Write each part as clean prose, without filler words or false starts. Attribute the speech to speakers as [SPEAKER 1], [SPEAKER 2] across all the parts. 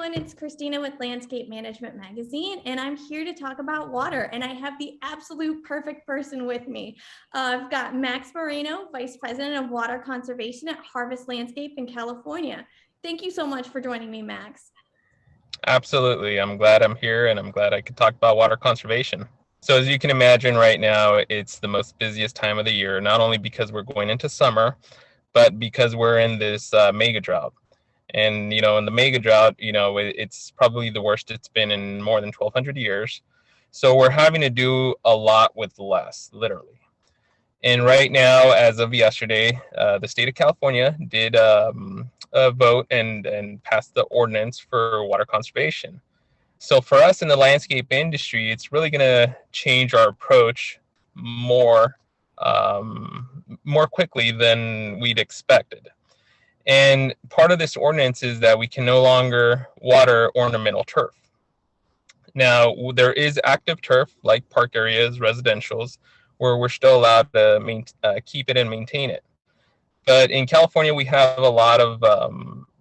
[SPEAKER 1] everyone, it's Christina with Landscape Management Magazine, and I'm here to talk about water, and I have the absolute perfect person with me. I've got Max Moreno, Vice President of Water Conservation at Harvest Landscape in California. Thank you so much for joining me, Max.
[SPEAKER 2] Absolutely. I'm glad I'm here, and I'm glad I could talk about water conservation. So as you can imagine right now, it's the most busiest time of the year, not only because we're going into summer, but because we're in this mega drought. And, in the mega drought, it's probably the worst it's been in more than 1,200 years. So we're having to do a lot with less, literally. And right now, as of yesterday, the state of California did a vote and passed the ordinance for water conservation. So for us in the landscape industry, it's really going to change our approach more more quickly than we'd expected. And part of this ordinance is that we can no longer water ornamental turf. Now, there is active turf like park areas, residentials, where we're still allowed to keep it and maintain it. But in California, we have a lot of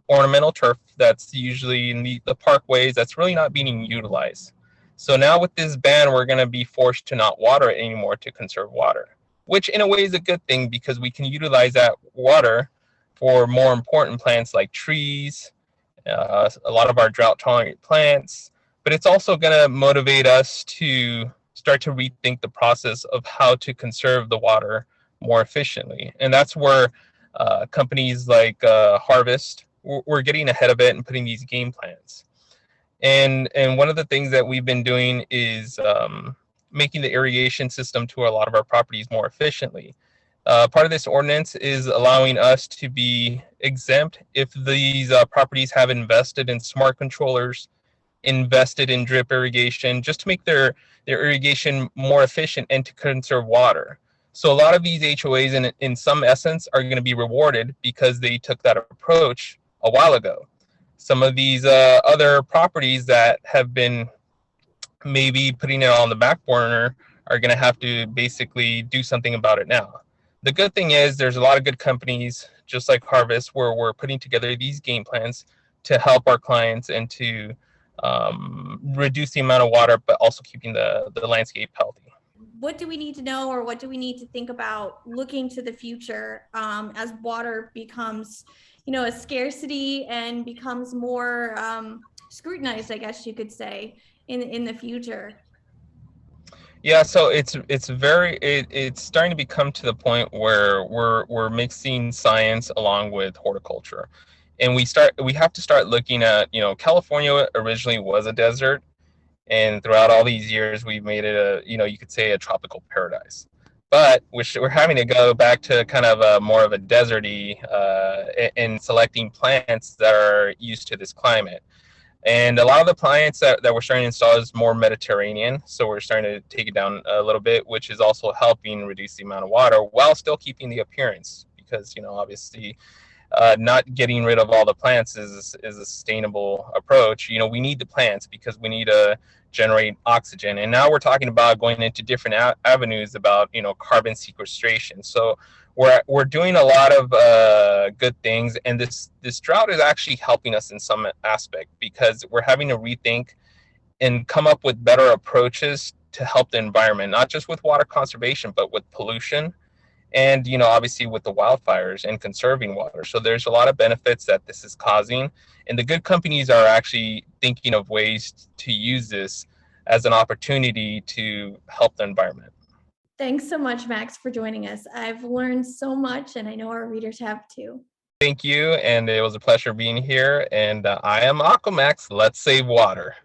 [SPEAKER 2] ornamental turf that's usually in the parkways that's really not being utilized. So now with this ban, we're going to be forced to not water it anymore to conserve water, which in a way is a good thing because we can utilize that water for more important plants like trees, a lot of our drought-tolerant plants. But it's also going to motivate us to start to rethink the process of how to conserve the water more efficiently. And that's where companies like Harvest, we're getting ahead of it and putting these game plans. And one of the things that we've been doing is making the irrigation system to a lot of our properties more efficiently. Part of this ordinance is allowing us to be exempt if these properties have invested in smart controllers, invested in drip irrigation, just to make their irrigation more efficient and to conserve water. So a lot of these HOAs in some essence are going to be rewarded because they took that approach a while ago. Some of these other properties that have been maybe putting it on the back burner are going to have to basically do something about it now. The good thing is there's a lot of good companies, just like Harvest, where we're putting together these game plans to help our clients and to reduce the amount of water, but also keeping the landscape healthy.
[SPEAKER 1] What do we need to know, or what do we need to think about looking to the future as water becomes, a scarcity and becomes more scrutinized, I guess you could say, in the future?
[SPEAKER 2] Yeah, so it's starting to become to the point where we're mixing science along with horticulture, and we have to start looking at, California originally was a desert, and throughout all these years we've made it you could say a tropical paradise. But we're having to go back to kind of more of a deserty in selecting plants that are used to this climate. And a lot of the plants that we're starting to install is more Mediterranean. So we're starting to take it down a little bit, which is also helping reduce the amount of water while still keeping the appearance. Because, obviously, not getting rid of all the plants is a sustainable approach. We need the plants because we need to generate oxygen. And now we're talking about going into different avenues about, carbon sequestration. So we're doing a lot of good things, and this drought is actually helping us in some aspect because we're having to rethink and come up with better approaches to help the environment, not just with water conservation, but with pollution and, obviously with the wildfires and conserving water. So there's a lot of benefits that this is causing, and the good companies are actually thinking of ways to use this as an opportunity to help the environment.
[SPEAKER 1] Thanks so much, Max, for joining us. I've learned so much, and I know our readers have too.
[SPEAKER 2] Thank you, and it was a pleasure being here. And I am Aquamax. Let's save water.